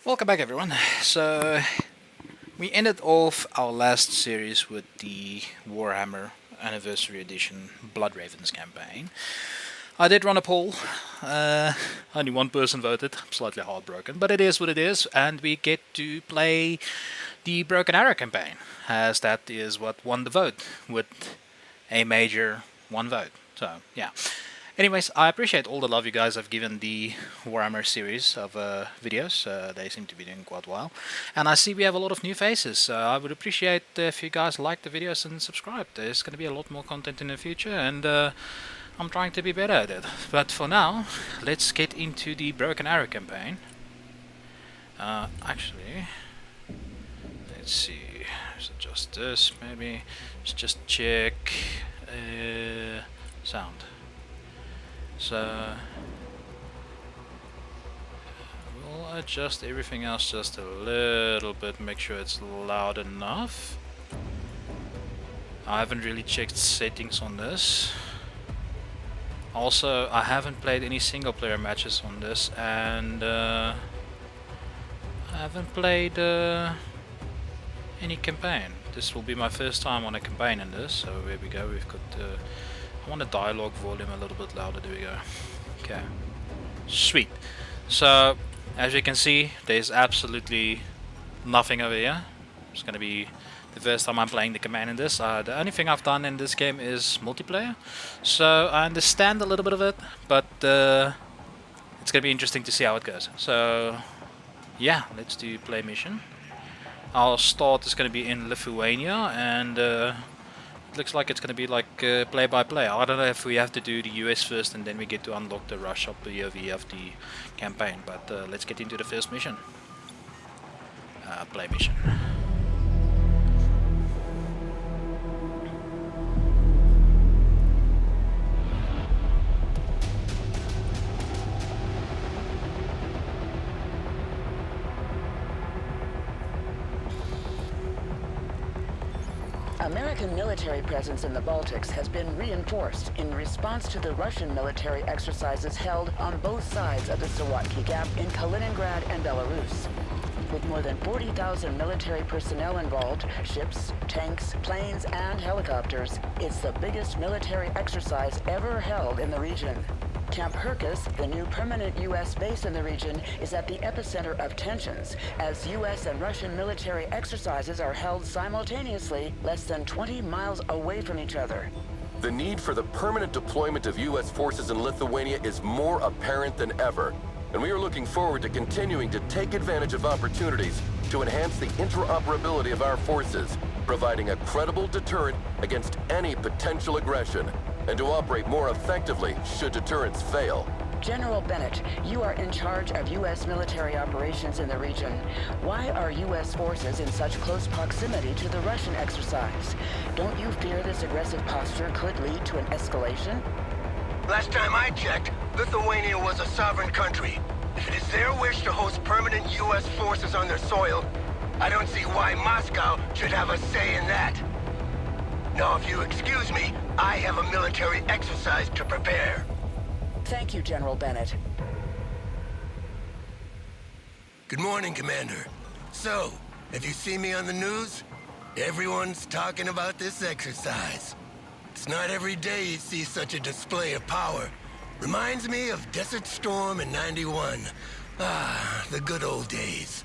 Welcome back, everyone. So, we ended off our last series with the Warhammer Anniversary Edition Blood Ravens campaign. I did run a poll. Only one person voted. I'm slightly heartbroken, but it is what it is, and we get to play the Broken Arrow campaign, as that is what won the vote, with a major one vote. So, yeah. Anyways, I appreciate all the love you guys have given the Warhammer series of videos. They seem to be doing quite well. And I see we have a lot of new faces, so I would appreciate if you guys like the videos and subscribe. There's going to be a lot more content in the future, and I'm trying to be better at it. But for now, let's get into the Broken Arrow campaign. Actually, let's see. Let's adjust this, maybe. Let's just check sound. So we'll adjust everything else just a little bit, make sure it's loud enough. I haven't really checked settings on this. Also, I haven't played any single player matches on this, and I haven't played any campaign. This will be my first time on a campaign in this, so here we go. We've got I want the dialogue volume a little bit louder. There we go. Okay. Sweet. So, as you can see, there's absolutely nothing over here. It's going to be the first time I'm playing the command in this. The only thing I've done in this game is multiplayer. So, I understand a little bit of it, but it's going to be interesting to see how it goes. So, yeah, let's do play mission. Our start is going to be in Lithuania, and looks like it's going to be like play by play. I don't know if we have to do the US first and then we get to unlock the Russia POV of the campaign, but let's get into the first mission. Play mission. American military presence in the Baltics has been reinforced in response to the Russian military exercises held on both sides of the Sawatki Gap in Kaliningrad and Belarus. With more than 40,000 military personnel involved, ships, tanks, planes, and helicopters, it's the biggest military exercise ever held in the region. Camp Hercus, the new permanent U.S. base in the region, is at the epicenter of tensions, as U.S. and Russian military exercises are held simultaneously less than 20 miles away from each other. The need for the permanent deployment of U.S. forces in Lithuania is more apparent than ever, and we are looking forward to continuing to take advantage of opportunities to enhance the interoperability of our forces, providing a credible deterrent against any potential aggression, and to operate more effectively should deterrents fail. General Bennett, you are in charge of U.S. military operations in the region. Why are U.S. forces in such close proximity to the Russian exercise? Don't you fear this aggressive posture could lead to an escalation? Last time I checked, Lithuania was a sovereign country. If it is their wish to host permanent U.S. forces on their soil, I don't see why Moscow should have a say in that. Now, if you excuse me, I have a military exercise to prepare. Thank you, General Bennett. Good morning, Commander. So, have you seen me on the news? Everyone's talking about this exercise. It's not every day you see such a display of power. Reminds me of Desert Storm in '91. Ah, the good old days.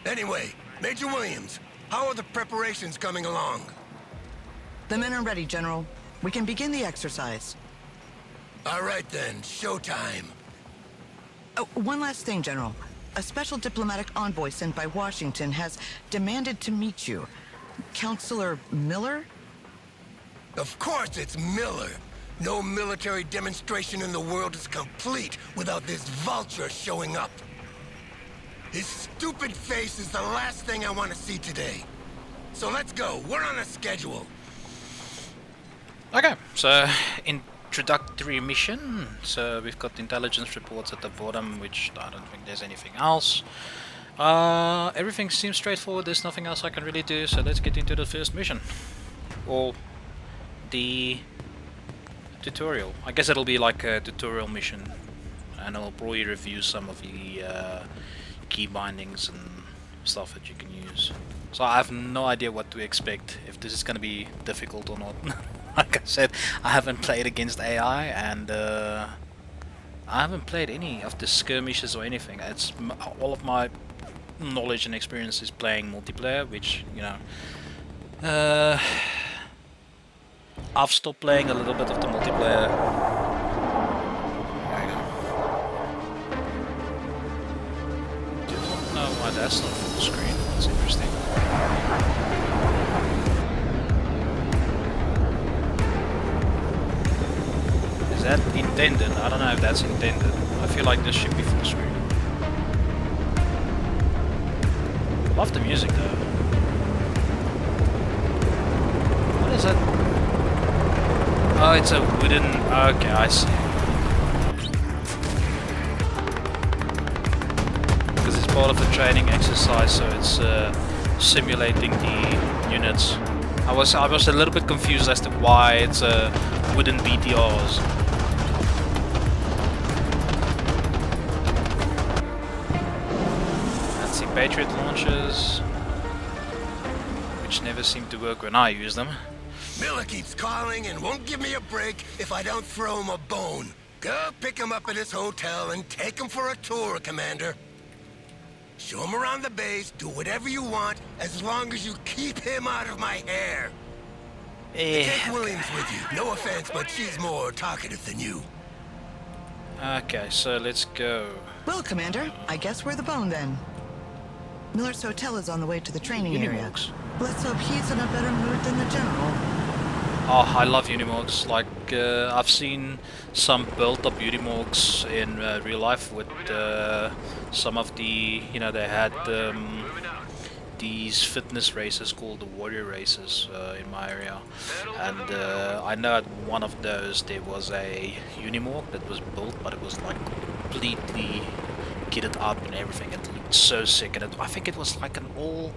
Anyway, Major Williams, how are the preparations coming along? The men are ready, General. We can begin the exercise. All right then, showtime. Oh, one last thing, General. A special diplomatic envoy sent by Washington has demanded to meet you. Counselor Miller? Of course it's Miller. No military demonstration in the world is complete without this vulture showing up. His stupid face is the last thing I want to see today. So let's go. We're on a schedule. Okay, so introductory mission. So we've got intelligence reports at the bottom, which I don't think there's anything else. Everything seems straightforward. There's nothing else I can really do. So let's get into the first mission, or the tutorial. I guess it'll be like a tutorial mission, and I'll probably review some of the key bindings and stuff that you can use. So I have no idea what to expect, if this is going to be difficult or not. Like I said, I haven't played against AI, and I haven't played any of the skirmishes or anything. It's all of my knowledge and experience is playing multiplayer, which, you know, I've stopped playing a little bit of the multiplayer. There we go. Do not know why that's not full screen. That's interesting. Is that intended? I don't know if that's intended. I feel like this should be full screen. Love the music though. What is it? Oh, it's a wooden... Okay, I see. Because it's part of the training exercise, so it's simulating the units. I was a little bit confused as to why it's wooden BTRs. That's the Patriot launchers, which never seem to work when I use them. Miller keeps calling and won't give me a break if I don't throw him a bone. Go pick him up at his hotel and take him for a tour, Commander. Show him around the base, do whatever you want, as long as you keep him out of my hair. Take Williams with you. No offense, but she's more talkative than you. Okay, so let's go. Well, Commander, I guess we're the bone then. Miller's hotel is on the way to the training area. Let's hope he's in a better mood than the General. Oh, I love Unimorgs. Like, I've seen some built-up Unimorgs in real life with some of the, you know, they had these fitness races called the warrior races in my area, and I know at one of those there was a Unimorg that was built, but it was like completely kitted up and everything. It looked so sick, and I think it was like an all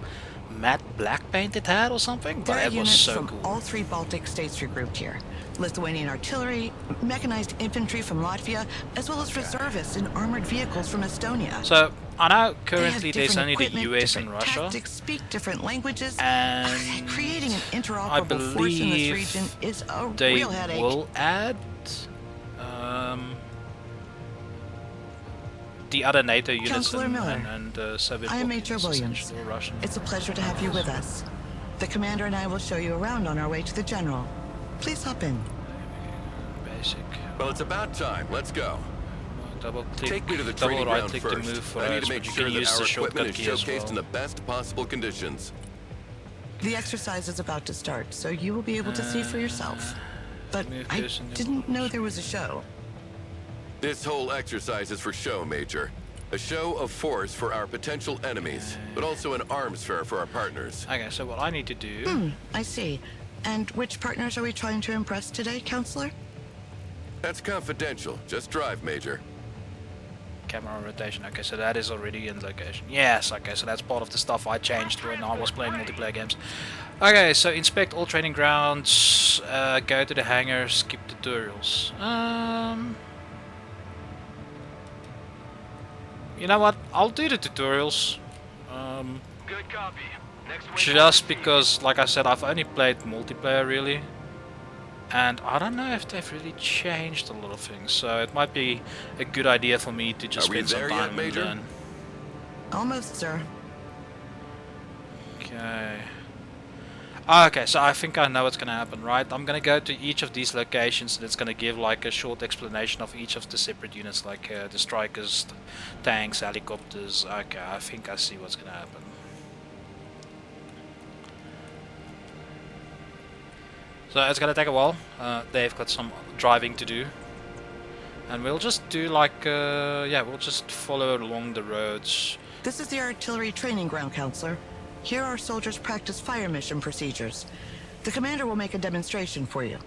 matte black paint it had or something, but it was so cool. All three Baltic states regrouped here. Lithuanian artillery, mechanized infantry from Latvia, as well as reservists in armored vehicles from Estonia. So I know currently there's only the US and Russia, tactics, speak different languages, and creating an I interoperable force in this region is a real headache. They will add the other NATO units Chancellor Miller, and Soviet I am units, Major Williams. essentially, or Russian. It's a pleasure to have you with us. The Commander and I will show you around on our way to the General. Please hop in. Basic. Well, it's about time. Let's go. Double click, Take me to the double training right ground click first. to move for I need us, to make but you sure can that use the our shortcut equipment is key as showcased well. in the best possible conditions. The exercise is about to start, so you will be able to see for yourself. But move I this and didn't know there was a show. This whole exercise is for show, Major. A show of force for our potential enemies, but also an arms fair for our partners. Okay, so what I need to do... I see. And which partners are we trying to impress today, Counselor? That's confidential. Just drive, Major. Camera rotation, okay, so that is already in location. Yes, okay, so that's part of the stuff I changed when I was playing multiplayer games. Okay, so inspect all training grounds, go to the hangar, skip tutorials. You know what, I'll do the tutorials. Good copy. Just because, like I said, I've only played multiplayer really. And I don't know if they've really changed a lot of things, so it might be a good idea for me to just spend some time yet, Major? and learn. Almost, sir. Okay. Okay, so I think I know what's gonna happen, right? I'm gonna go to each of these locations and it's gonna give like a short explanation of each of the separate units, like the strikers, tanks, helicopters. Okay, I think I see what's gonna happen. So it's gonna take a while. They've got some driving to do, and we'll just do like yeah, we'll just follow along the roads. This is the artillery training ground, Counselor. Here our soldiers practice fire mission procedures. The Commander will make a demonstration for you.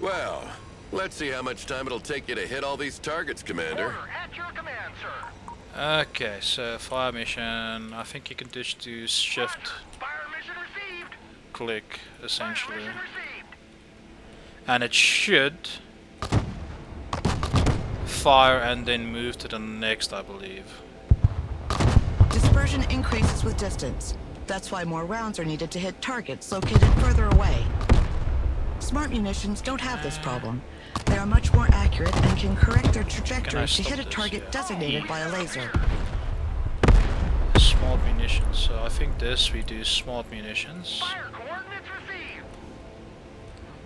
Well, let's see how much time it'll take you to hit all these targets, Commander. Order at your command, sir. Okay, so fire mission. I think you can just do shift Fire mission received. click essentially, Fire mission received. and it should fire and then move to the next, I believe. Dispersion increases with distance. That's why more rounds are needed to hit targets located further away. Smart munitions don't have this problem. They are much more accurate and can correct their trajectory to hit a target designated by a laser. Smart munitions. So I think this we do smart munitions. Fire coordinates received.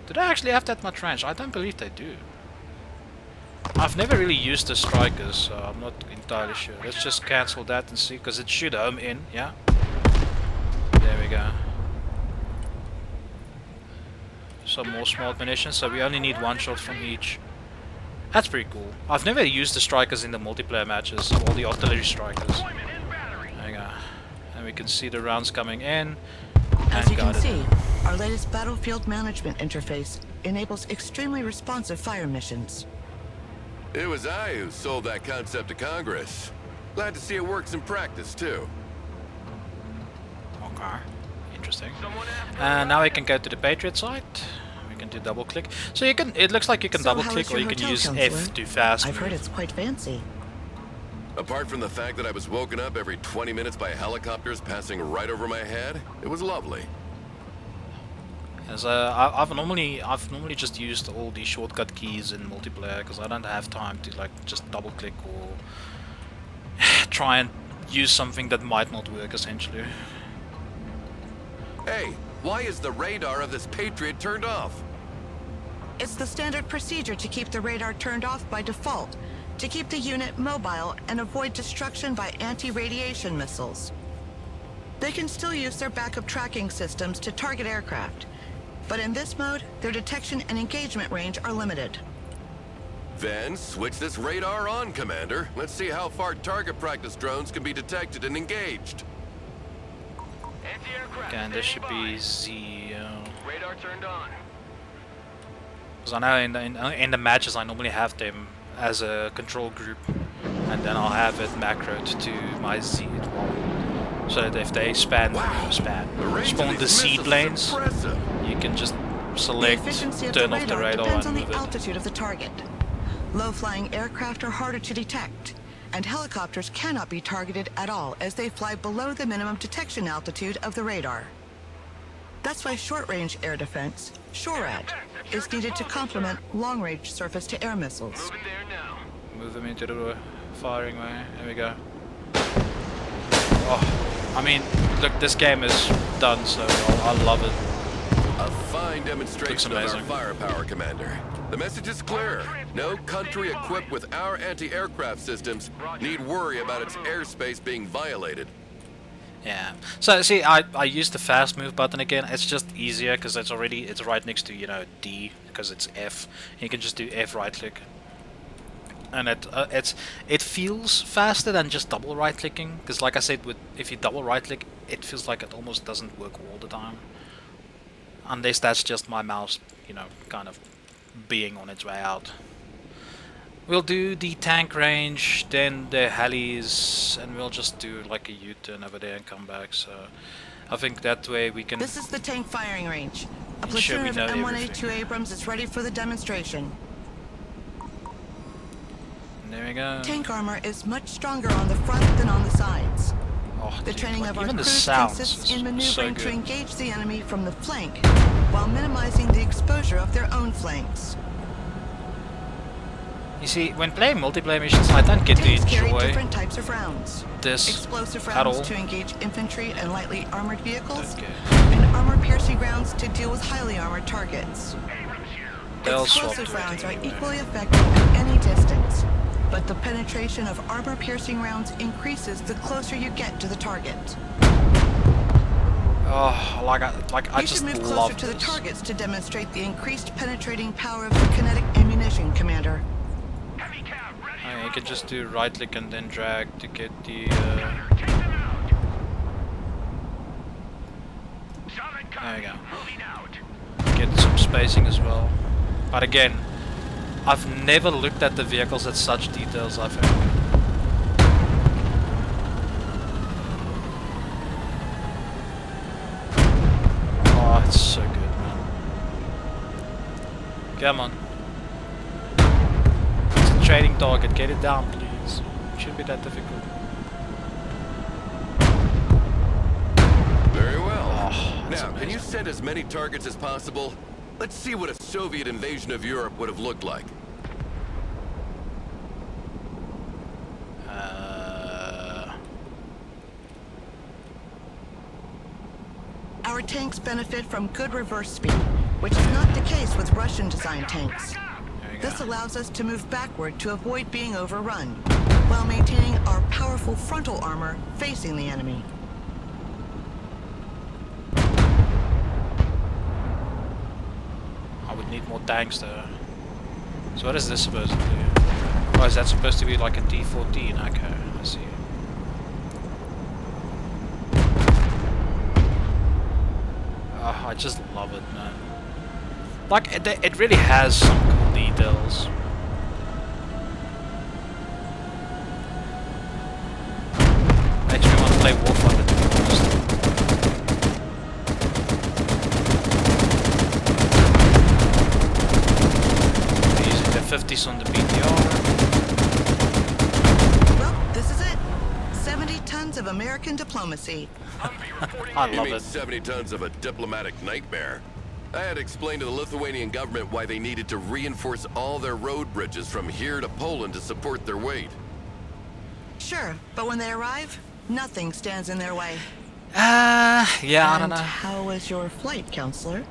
Do they actually have that much range? I don't believe they do. I've never really used the strikers, so I'm not entirely sure. Let's just cancel that and see, because it should home in, yeah. There we go. Some more smart munitions, so we only need one shot from each. That's pretty cool. I've never used the strikers in the multiplayer matches, or the artillery strikers. There we go. And we can see the rounds coming in. As you can see, our latest battlefield management interface enables extremely responsive fire missions. It was I who sold that concept to Congress. Glad to see it works in practice, too. Okay, interesting. And now we can go to the Patriot site. We can do double click. So you can. It looks like you can double click, or you can use F to fast move. I've heard it's quite fancy. Apart from the fact that I was woken up every 20 minutes by helicopters passing right over my head, it was lovely. As I've normally just used all the shortcut keys in multiplayer because I don't have time to like just double click or try and use something that might not work essentially. Hey, why is the radar of this Patriot turned off? It's the standard procedure to keep the radar turned off by default, to keep the unit mobile and avoid destruction by anti-radiation missiles. They can still use their backup tracking systems to target aircraft, but in this mode, their detection and engagement range are limited. Then switch this radar on, Commander. Let's see how far target practice drones can be detected and engaged. Anti-aircraft. Okay, and this should be Z. Radar turned on. Because I know in the matches I normally have them as a control group, and then I'll have it macroed to my Z as well. So that if they spawn the seedlanes, you can just select, turn off the radar depends and on move the it. altitude of the target. Low-flying aircraft are harder to detect, and helicopters cannot be targeted at all as they fly below the minimum detection altitude of the radar. That's why short-range air defense, SHORAD, is needed to complement long-range surface-to-air missiles. Moving there now. Move them into the firing way. There we go. Oh, I mean, look, this game is done, so I love it. A fine demonstration of our amazing. firepower, Commander. The message is clear. No country equipped with our anti-aircraft systems need worry about its airspace being violated. Yeah. So see, I use the fast move button again. It's just easier because it's right next to, you know, D, because it's F. You can just do F right click, and it feels faster than just double right clicking. Because like I said, if you double right click, it feels like it almost doesn't work all the time. Unless that's just my mouse, you know, kind of being on its way out. We'll do the tank range, then the helis, and we'll just do like a U-turn over there and come back. So I think that way we can... This is the tank firing range. A platoon of M1A2 Abrams is ready for the demonstration. There we go. Tank armor is much stronger on the front than on the sides. Oh, The dude, training like, of our even the crews sounds consists is in maneuvering so to good. engage the enemy from the flank, while minimizing the exposure of their own flanks. You see, when playing multiplayer missions, I don't get to Tanks carry enjoy different types of rounds. this Explosive at all. rounds to engage infantry and lightly armored vehicles, Okay. and armor-piercing rounds to deal with highly armored targets. They'll swap Explosive to it rounds are anyway. equally effective at any distance, but the penetration of armor-piercing rounds increases the closer you get to the target. Oh, I You just should move closer love to the this. targets to demonstrate the increased penetrating power of the kinetic ammunition, Commander. Heavy cab ready. I mean, you can just do right click and then drag to get the... Take them out. Solid There we copy. go. Moving out. Get some spacing as well. But again, I've never looked at the vehicles at such details, I think. Oh, it's so good, man. Come on. It's a trading target, get it down, please. It shouldn't be that difficult. That's Now, can you amazing. send as many targets as possible? Let's see what a Soviet invasion of Europe would have looked like. Our tanks benefit from good reverse speed, which is not the case with Russian-designed tanks. There we This go. allows us to move backward to avoid being overrun, while maintaining our powerful frontal armor facing the enemy. I would need more tanks though. So what is this supposed to do? Oh, is that supposed to be like a D14? Okay, I see. Oh, I just love it, man. Like, it really has some cool details. Makes me want to play Warfighter, to be honest. Using the 50s on the BTR. Well, this is it. 70 tons of American diplomacy. I You love mean it. 70 tons of a diplomatic nightmare? I had explained to the Lithuanian government why they needed to reinforce all their road bridges from here to Poland to support their weight. Sure, but when they arrive, nothing stands in their way. Yeah, I don't And know. how was your flight, Counselor?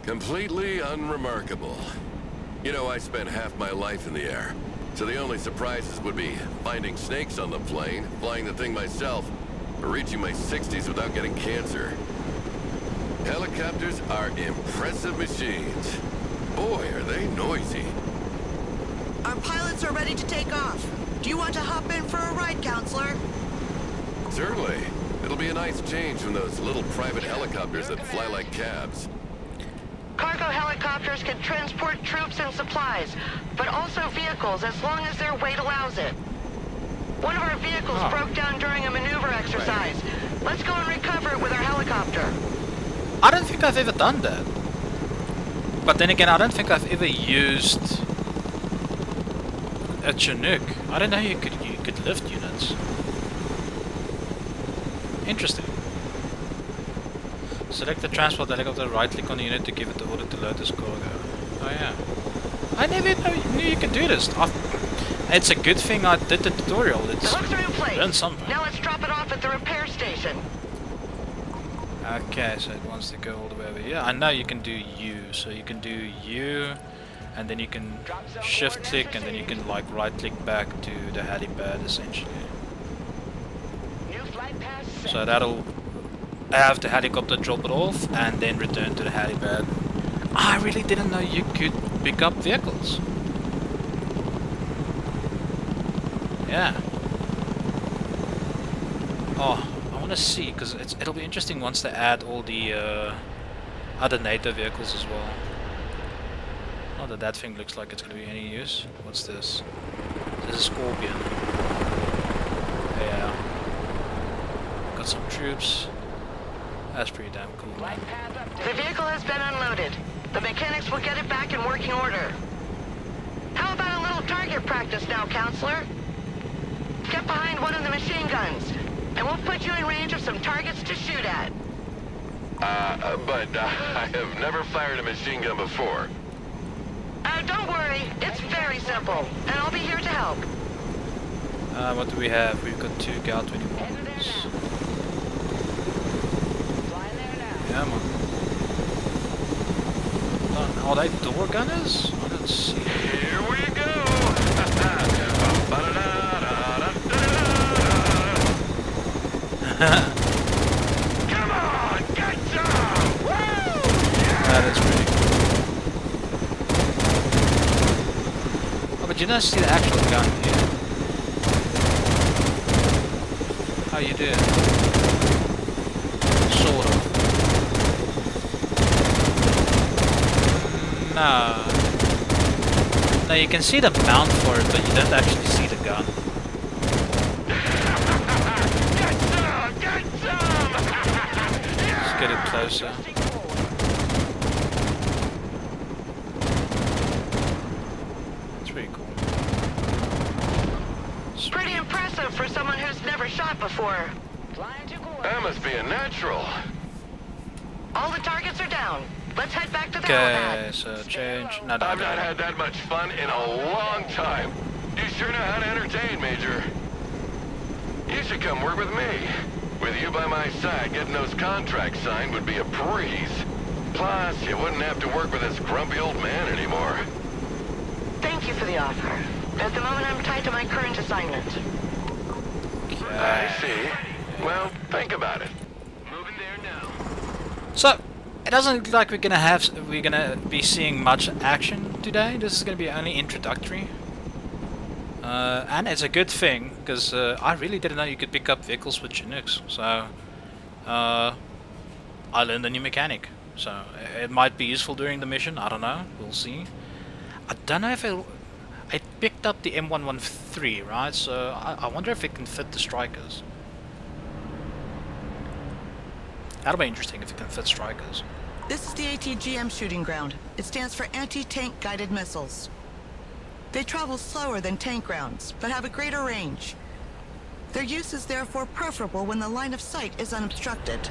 Completely unremarkable. You know, I spent half my life in the air, so the only surprises would be finding snakes on the plane, flying the thing myself, or reaching my 60s without getting cancer. Helicopters are impressive machines. Boy, are they noisy. Our pilots are ready to take off. Do you want to hop in for a ride, Counselor? Certainly. It'll be a nice change from those little private helicopters that fly like cabs. Cargo helicopters can transport troops and supplies, but also vehicles as long as their weight allows it. One of our vehicles Oh. broke down during a maneuver exercise. Let's go and recover it with our helicopter. I don't think I've ever done that. But then again, I don't think I've ever used a Chinook. I don't know you could lift units. Interesting. Select the transport helicopter, right click on the unit to give it the order to load this cargo. Oh yeah. I never knew you could do this. It's a good thing I did the tutorial. It's It looks a new place. learned something. Now let's drop it off at the repair station. Okay, so it wants to go all the way over here. I know you can do U, so you can do U, and then you can shift click, and then you can like right click back to the helipad essentially. New flight path set. So that'll have the helicopter drop it off, and then return to the helipad. I really didn't know you could pick up vehicles. Yeah. Oh. I want to see, because it'll be interesting once they add all the other NATO vehicles as well. Not that that thing looks like it's going to be any use. What's this? This is a Scorpion. Yeah. Got some troops. That's pretty damn cool, man. Flight path update. The vehicle has been unloaded. The mechanics will get it back in working order. How about a little target practice now, Counselor? Get behind one of the machine guns, and we'll put you in range of some targets to shoot at. But I have never fired a machine gun before. Don't worry, it's very simple, and I'll be here to help. What do we have? We've got 2 Gal 21s. Flying there now. Yeah, man. Are they door gunners? I don't see. Here we go! Come on, get some! Woo! That is pretty cool. Oh, but you don't see the actual gun here. How you do it? Sort of. No. No, you can see the mount for it, but you don't actually see the gun. Get some! Get some! Let's get it closer. It's pretty cool. Pretty impressive for someone who's never shot before. Flying to coordinates. That must be a natural. All the targets are down. Let's head back to the Okay, helipad. so change. No, I've not had that much fun in a long time. You sure know how to entertain, Major. You should come work with me. With you by my side, getting those contracts signed would be a breeze. Plus, you wouldn't have to work with this grumpy old man anymore. Thank you for the offer. At the moment, I'm tied to my current assignment. I see. Well, think about it. Moving there now. So, it doesn't look like we're gonna be seeing much action today. This is gonna be only introductory. And it's a good thing, because I really didn't know you could pick up vehicles with Chinooks. So, I learned a new mechanic. So, it might be useful during the mission, I don't know, we'll see. I don't know if I picked up the M113, right? So, I wonder if it can fit the strikers. That'll be interesting if it can fit strikers. This is the ATGM shooting ground. It stands for Anti-Tank Guided Missiles. They travel slower than tank rounds, but have a greater range. Their use is therefore preferable when the line of sight is unobstructed.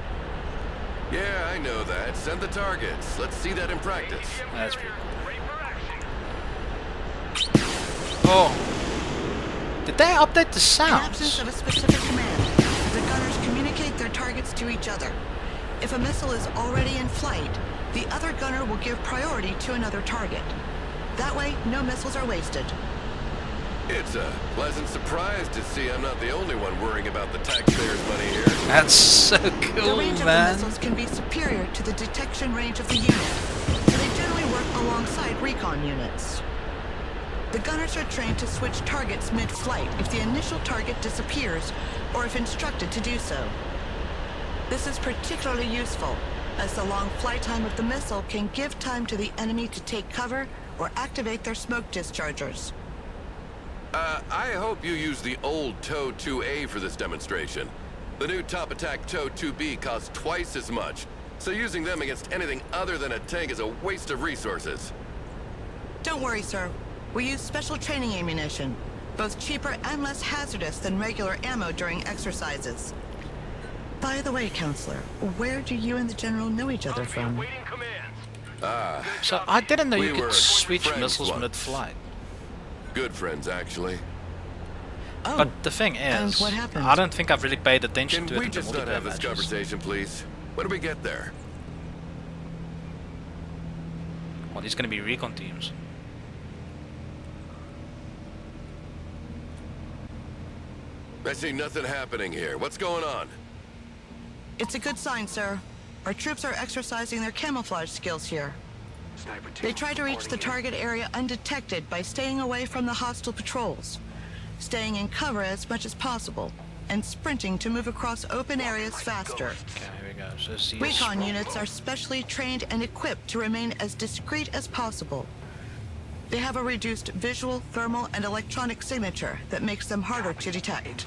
Yeah, I know that. Send the targets. Let's see that in practice. That's pretty cool. Oh! Did they update the In absence sounds? of a specific command, the gunners communicate their targets to each other. If a missile is already in flight, the other gunner will give priority to another target. That way, no missiles are wasted. It's a pleasant surprise to see I'm not the only one worrying about the taxpayers' money here. That's so The cool, range of the man. missiles can be superior to the detection range of the unit, so they generally work alongside recon units. The gunners are trained to switch targets mid-flight if the initial target disappears or if instructed to do so. This is particularly useful, as the long flight time of the missile can give time to the enemy to take cover or activate their smoke dischargers. I hope you use the old TOW 2A for this demonstration. The new Top Attack TOW 2B costs twice as much, so using them against anything other than a tank is a waste of resources. Don't worry, sir. We use special training ammunition, both cheaper and less hazardous than regular ammo during exercises. By the way, Counselor, where do you and the General know each other from? Waiting commands. So I didn't know you We were could switch friends missiles once. mid-flight. Good friends, actually. Oh, But the thing and is, what happened? I don't think I've really paid attention Can to it we in the just not multiplayer have this matches. conversation, please? When do we get there? Well, these gonna be recon teams. I see nothing happening here. What's going on? It's a good sign, sir. Our troops are exercising their camouflage skills here. They try to reach the target area undetected by staying away from the hostile patrols, staying in cover as much as possible, and sprinting to move across open areas faster. Okay, here we go. So CS Recon units are specially trained and equipped to remain as discreet as possible. They have a reduced visual, thermal, and electronic signature that makes them harder to detect.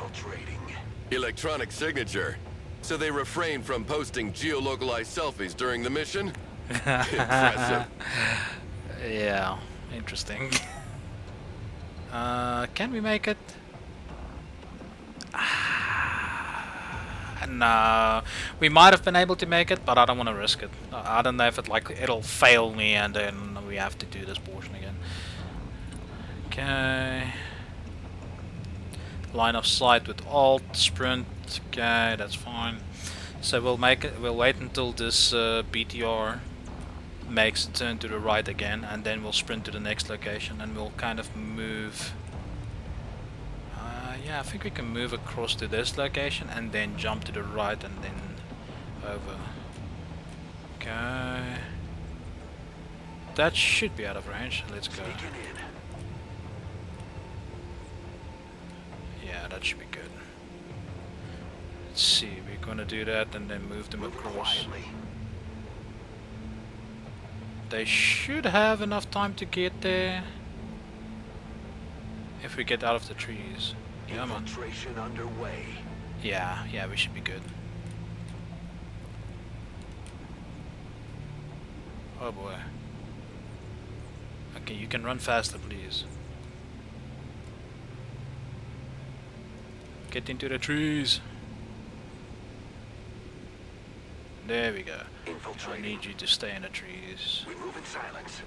Electronic signature. So they refrain from posting geolocalized selfies during the mission? Impressive. Yeah, interesting. Can we make it? No, we might have been able to make it, but I don't want to risk it. I don't know if it'll fail me and then we have to do this portion again. Okay. Line of sight with alt, sprint. Okay, that's fine. So we'll make it. We'll wait until this BTR makes a turn to the right again, and then we'll sprint to the next location, and we'll kind of move. Yeah, I think we can move across to this location and then jump to the right and then over. Okay. That should be out of range. Let's go. Yeah, that should be good. Let's see, we're gonna do that and then move them across. They should have enough time to get there if we get out of the trees. Yeah, man. Infiltration underway. Yeah, we should be good. Oh boy. Okay, you can run faster, please. Get into the trees. There we go. I need you to stay in the trees. We move in silence.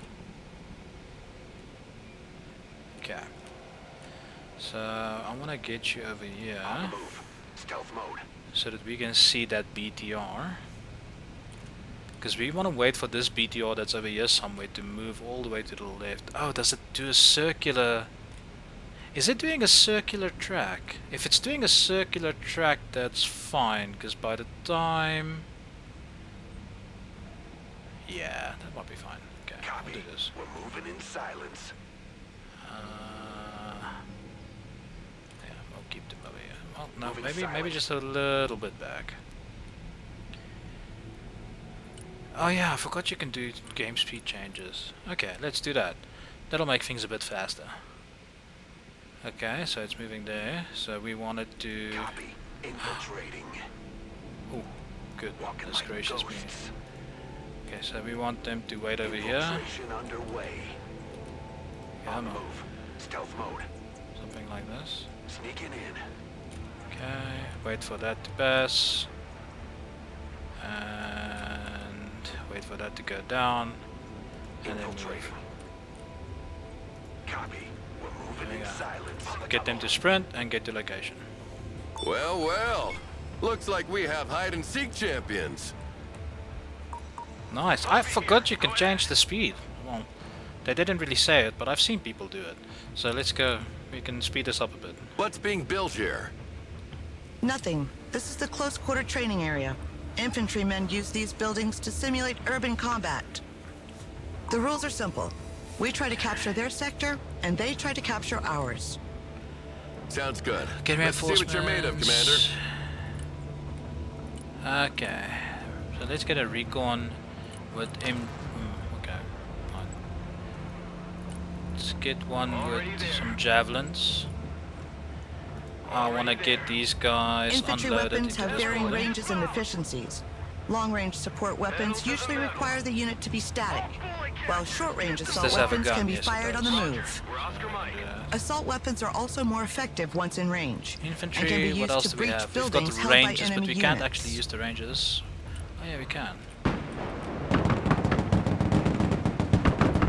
Okay. So I want to get you over here Move. Stealth mode. so that we can see that BTR. Because we want to wait for this BTR that's over here somewhere to move all the way to the left. Oh, does it do a circular... Is it doing a circular track? If it's doing a circular track, that's fine, because by the time... Yeah, that might be fine. Okay, Copy. we'll do this. We're moving in silence. Yeah, we'll keep them over here. Well, no, maybe just a little bit back. Oh yeah, I forgot you can do game speed changes. Okay, let's do that. That'll make things a bit faster. Okay, so it's moving there. So we wanted to... Copy. Infiltrating. Oh, good. Walking That's like gracious me. ghosts. Okay, so we want them to wait over here. Infiltration underway. Yeah, On the no. move. Stealth mode. Something like this. Sneaking in. Okay, wait for that to pass. And wait for that to go down. And then Infiltrating. move. Copy. We're moving There we in go. silence. Get them to sprint and get to location. Well, well. Looks like we have hide-and-seek champions. Nice. I forgot you can change the speed. Well, they didn't really say it, but I've seen people do it. So let's go. We can speed this up a bit. What's being built here? Nothing. This is the close quarter training area. Infantrymen use these buildings to simulate urban combat. The rules are simple. We try to capture their sector, and they try to capture ours. Sounds good. Get Let's see what you're made of, Commander. Okay. So let's get a recon with him. Okay. Fine. Let's get one with some javelins. I want to get these guys Infantry unloaded weapons into have this varying building. ranges and efficiencies. Long-range support weapons usually require the unit to be static, while short-range assault this have a weapons gun? can be Yes, it fired on the does. move. Yeah. Assault weapons are also more effective once in range, and can be Infantry, what used else to do we breach have? We've got buildings the held by ranges, but enemy we can't units. actually use the ranges. Oh yeah, we can.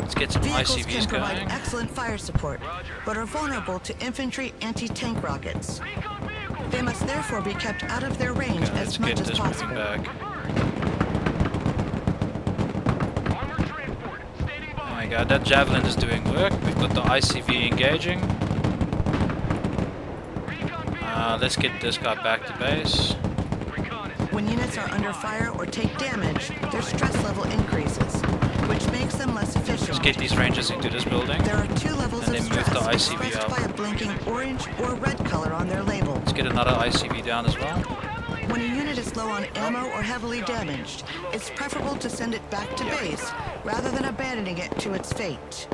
Let's get some Vehicles ICVs can provide going. excellent fire support, but are vulnerable to infantry anti-tank rockets. They must therefore be kept out of their range Okay, let's as much get as this moving possible. back. Oh my god, that javelin is doing work. We've got the ICV engaging. Let's get this guy back to base. When units are under fire or take damage, their stress level increases, which makes them less efficient. Let's get these rangers into this building. There are 2 levels And of then move stress the ICV expressed up. by a blinking orange or red color on their label. Let's get another ICV down as well. When a unit is low on ammo or heavily damaged, it's preferable to send it back to base rather than abandoning it to its fate.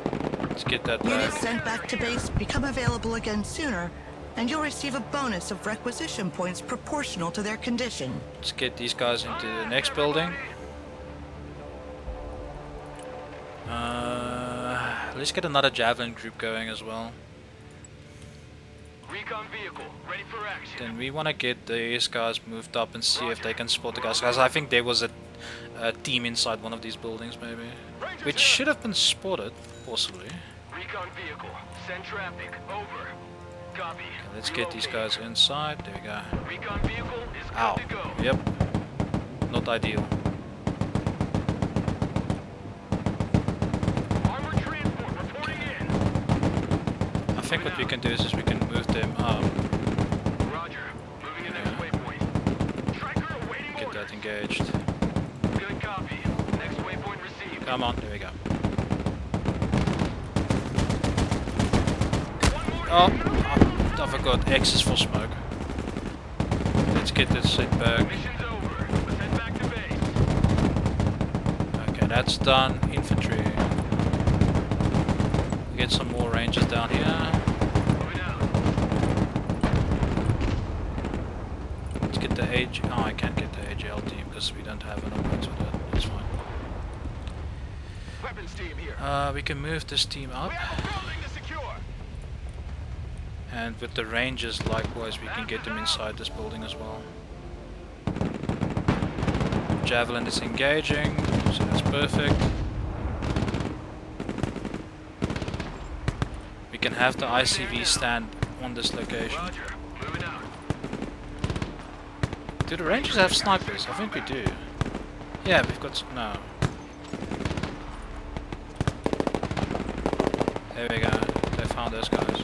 Let's get that Units back. sent back to base become available again sooner, and you'll receive a bonus of requisition points proportional to their condition. Let's get these guys into the next building. Let's get another javelin group going as well. Recon vehicle, ready for action. Then we want to get these guys moved up and see if they can spot the guys. Guys, I think there was a team inside one of these buildings maybe. Which should have been spotted, possibly. Recon vehicle, send traffic, over. Copy. Okay, let's get these guys inside. There we go. Recon vehicle is good Ow. to go. Yep. Not ideal. Armored transport reporting in. I think what we can do is we can move them up. Roger. Moving to next waypoint. Striker awaiting Get orders. that engaged. Good copy. Next waypoint received. Come on, there we go. Oh, I forgot. X is for smoke. Let's get this set back. Mission's over. Let's head back to base. Okay, that's done. Infantry. Get some more rangers down here. Moving out. Let's get the AG. Oh, I can't get the AGL team because we don't have enough points with that. That's fine. Weapons team here. We can move this team up. We have a building to secure. And with the rangers, likewise, we can get them inside this building as well. Javelin is engaging, so that's perfect. We can have the ICV stand on this location. Do the Rangers have snipers? I think we do. Yeah, we've got no. There we go. They found those guys.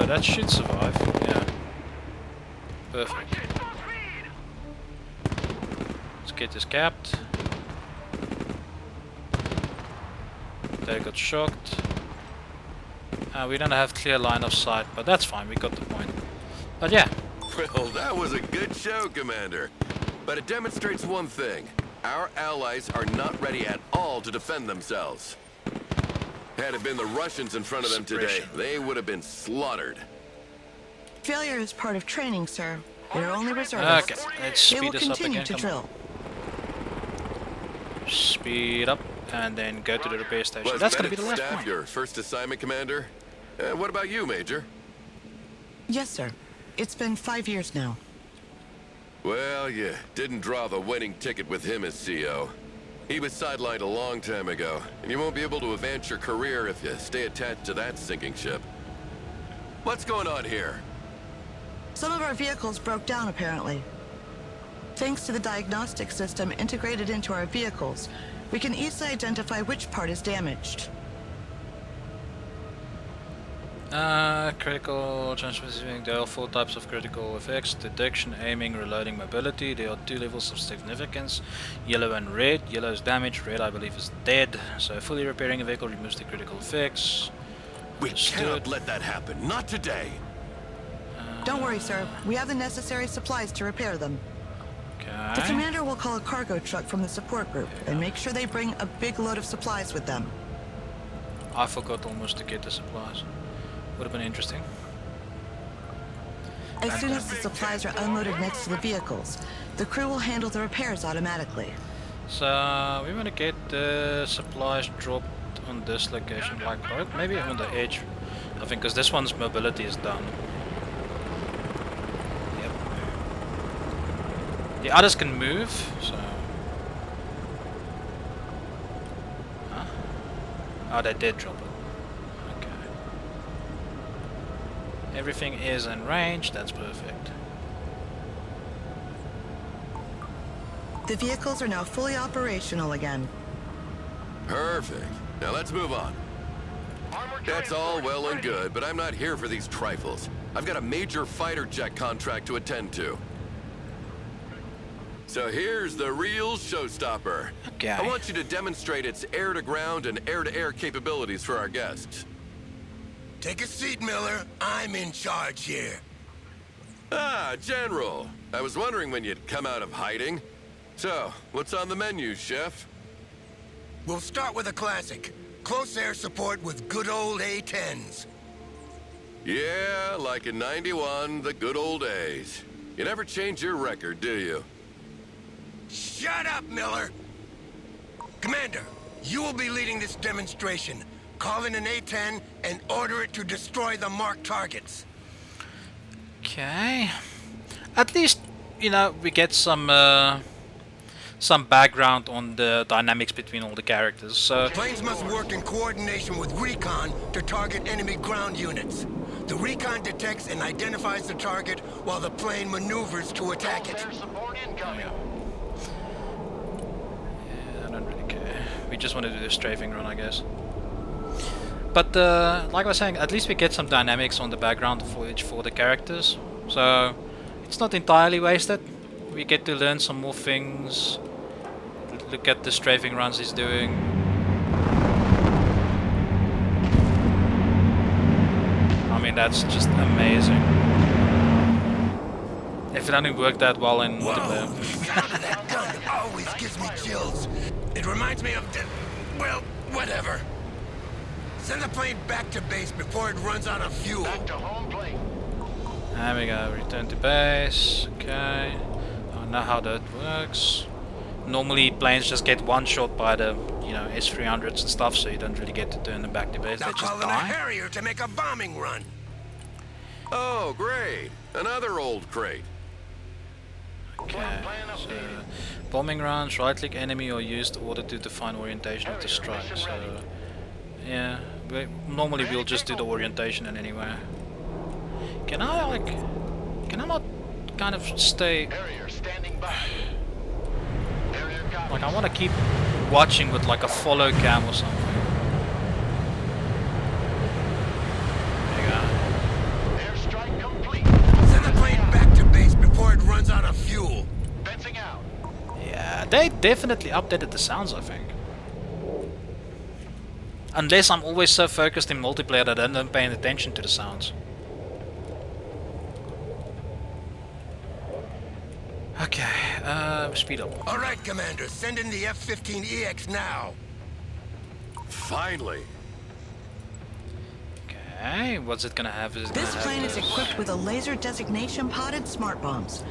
That should survive. Yeah. Perfect. Let's get this capped. They got shocked. We don't have clear line of sight, but that's fine. We got the point. But yeah. Well, that was a good show, Commander. But it demonstrates one thing. Our allies are not ready at all to defend themselves. Had it been the Russians in front of them today, they would have been slaughtered. Failure is part of training, sir. They're only reservists. Okay, let's speed this up again. To drill. Speed up and then go to the repair station. That's gonna be the last staff one. Your first assignment, Commander? What about you, Major? Yes, sir. It's been 5 years now. Well, you didn't draw the winning ticket with him as CO. He was sidelined a long time ago, and you won't be able to advance your career if you stay attached to that sinking ship. What's going on here? Some of our vehicles broke down, apparently. Thanks to the diagnostic system integrated into our vehicles, we can easily identify which part is damaged. Critical transmission. There are 4 types of critical effects: detection, aiming, reloading, mobility. There are 2 levels of significance: yellow and red. Yellow is damaged, red I believe is dead. So fully repairing a vehicle removes the critical effects. We cannot let that happen. Not today. Don't worry, sir. We have the necessary supplies to repair them. Okay. The commander will call a cargo truck from the support group and make sure they bring a big load of supplies with them. I forgot almost to get the supplies. Would have been interesting. As soon as the supplies are unloaded next to the vehicles, the crew will handle the repairs automatically. So we want to get the supplies dropped on this location, like right, maybe on the edge. I think because this one's mobility is done. Yep. The others can move, so. Huh? Oh, they did drop it. Everything is in range, that's perfect. The vehicles are now fully operational again. Perfect. Now let's move on. That's all well and good, but I'm not here for these trifles. I've got a major fighter jet contract to attend to. So here's the real showstopper. Okay. I want you to demonstrate its air-to-ground and air-to-air capabilities for our guests. Take a seat, Miller. I'm in charge here. Ah, General. I was wondering when you'd come out of hiding. So, what's on the menu, Chef? We'll start with a classic. Close air support with good old A-10s. Yeah, like in '91, the good old days. You never change your record, do you? Shut up, Miller! Commander, you will be leading this demonstration. Call in an A-10 and order it to destroy the marked targets. Okay. At least, you know, we get some background on the dynamics between all the characters. So Planes must work in coordination with recon to target enemy ground units. The recon detects and identifies the target while the plane maneuvers to attack it. yeah, I don't really care. We just want to do the strafing run, I guess. But like I was saying, at least we get some dynamics on the background for the characters. So it's not entirely wasted. We get to learn some more things. Look at the strafing runs he's doing. I mean, that's just amazing. If it only worked that well in multiplayer. The sound of that gun always gives me chills. It reminds me of the... well, whatever. Send the plane back to base before it runs out of fuel. Back to home plate. There we go, return to base. Okay. I know how that works. Normally planes just get one shot by the, you know, S-300s and stuff, so you don't really get to turn them back to base, Now they just call in a die. Harrier to make a bombing run. Oh, great. Another old crate. Okay, so bombing rounds, right click enemy or use the order to define orientation of the strike. So yeah, normally we'll just do the orientation in anywhere. Can I not kind of stay like I want to keep watching with like a follow cam or something. There you go. Airstrike complete. Send the plane back to base before it runs out of fuel. Fencing out. Yeah, they definitely updated the sounds, I think. Unless I'm always so focused in multiplayer that I'm not paying attention to the sounds. Okay, speed up. All right, Commander, send in the F-15EX now. Finally. Okay, what's it gonna have? This plane is equipped with a laser designation podded smart bombs.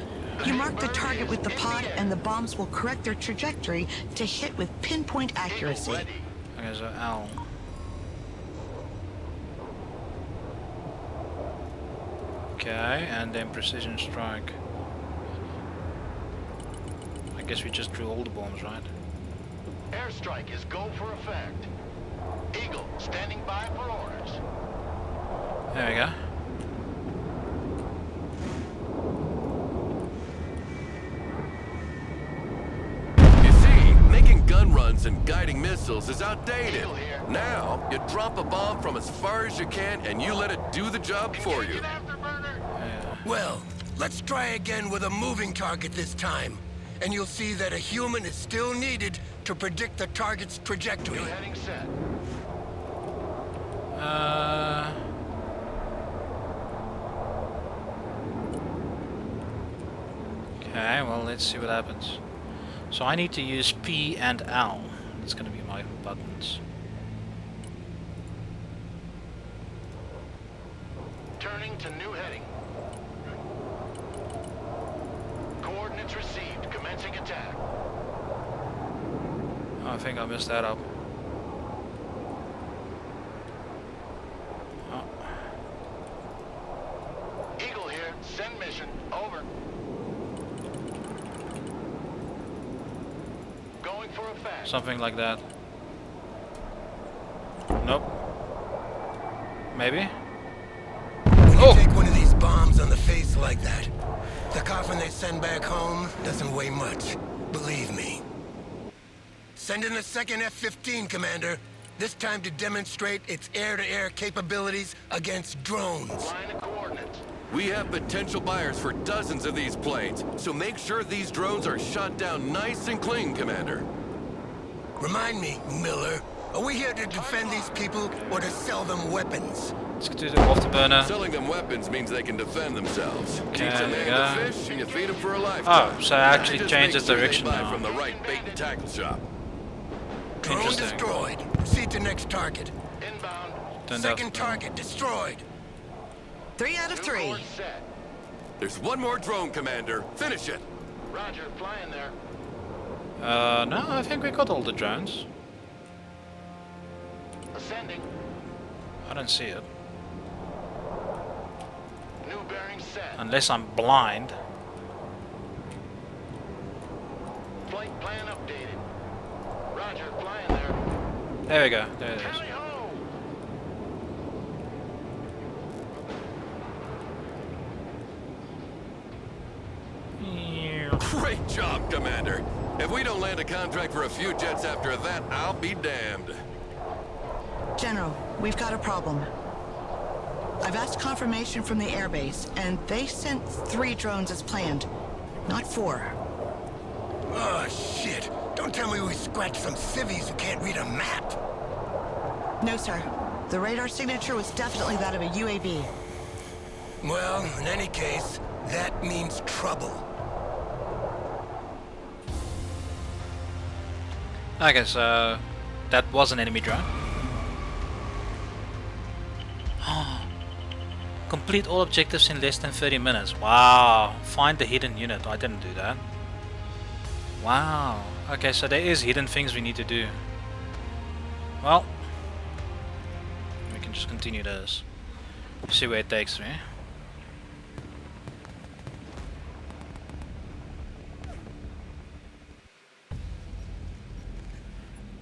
You mark the target with the pod and the bombs will correct their trajectory to hit with pinpoint accuracy. Okay, so L. Okay, and then precision strike. I guess we just drew all the bombs, right? Airstrike is go for effect. Eagle, standing by for orders. There we go. You see, making gun runs and guiding missiles is outdated. Now, you drop a bomb from as far as you can and you let it do the job for you. Yeah. Well, let's try again with a moving target this time. And you'll see that a human is still needed to predict the target's trajectory. New heading set. Okay, well, let's see what happens. So I need to use P and L. That's gonna be my buttons. Turning to new heading. Coordinates received. Commencing attack. Oh, I think I messed that up. Oh, Eagle here. Send mission. Over. Going for effect. something like that. Nope. Maybe? When you Oh! take one of these bombs on the face like that, the coffin they send back home doesn't weigh much. Believe me. Send in the second F-15, Commander. This time to demonstrate its air-to-air capabilities against drones. Line of coordinates. We have potential buyers for dozens of these planes, so make sure these drones are shot down nice and clean, Commander. Remind me, Miller, are we here to defend these people or to sell them weapons? Let's do the afterburner. Selling them weapons means they can defend themselves. Teach a there man you go. to fish and you feed him for a lifetime. Oh, so I actually Just changed make the sure they direction buy now. from the right bait and tackle shop. Drone Interesting. destroyed. Proceed to next target. Inbound. Turned out- Second target destroyed. 3 out of New 3. course set. There's one more drone, Commander. Finish it. Roger. Flying there. No, I think we got all the drones. Ascending. I don't see it. New bearing set. Unless I'm blind. Flight plan updated. Roger. Flying there. There we go. There it is. Tally ho! Great job, Commander. If we don't land a contract for a few jets after that, I'll be damned. General, we've got a problem. I've asked confirmation from the airbase, and they sent 3 drones as planned, not 4. Oh, shit. Don't tell me we scratched some civvies who can't read a map. No, sir. The radar signature was definitely that of a UAV. Well, in any case, that means trouble. Okay, so that was an enemy drone. Complete all objectives in less than 30 minutes. Wow. Find the hidden unit. I didn't do that. Wow. Okay, so there is hidden things we need to do. Well, we can just continue this. See where it takes me.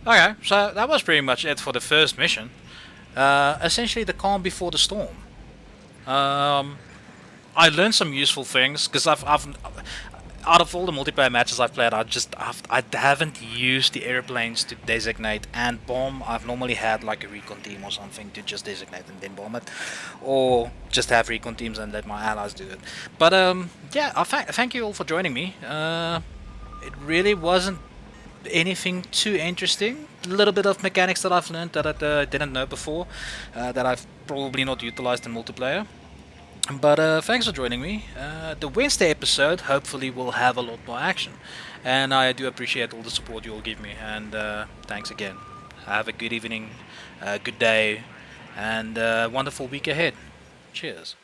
Okay, so that was pretty much it for the first mission. Essentially, the calm before the storm. Um, I learned some useful things because I've out of all the multiplayer matches I've played, I haven't used the airplanes to designate and bomb. I've normally had like a recon team or something to just designate and then bomb it, or just have recon teams and let my allies do it. But yeah, thank you all for joining me. It really wasn't anything too interesting. A little bit of mechanics that I've learned that I didn't know before, that I've probably not utilized in multiplayer. But thanks for joining me. The Wednesday episode hopefully will have a lot more action, and I do appreciate all the support you all give me. And thanks again. Have a good evening, good day, and wonderful week ahead. Cheers.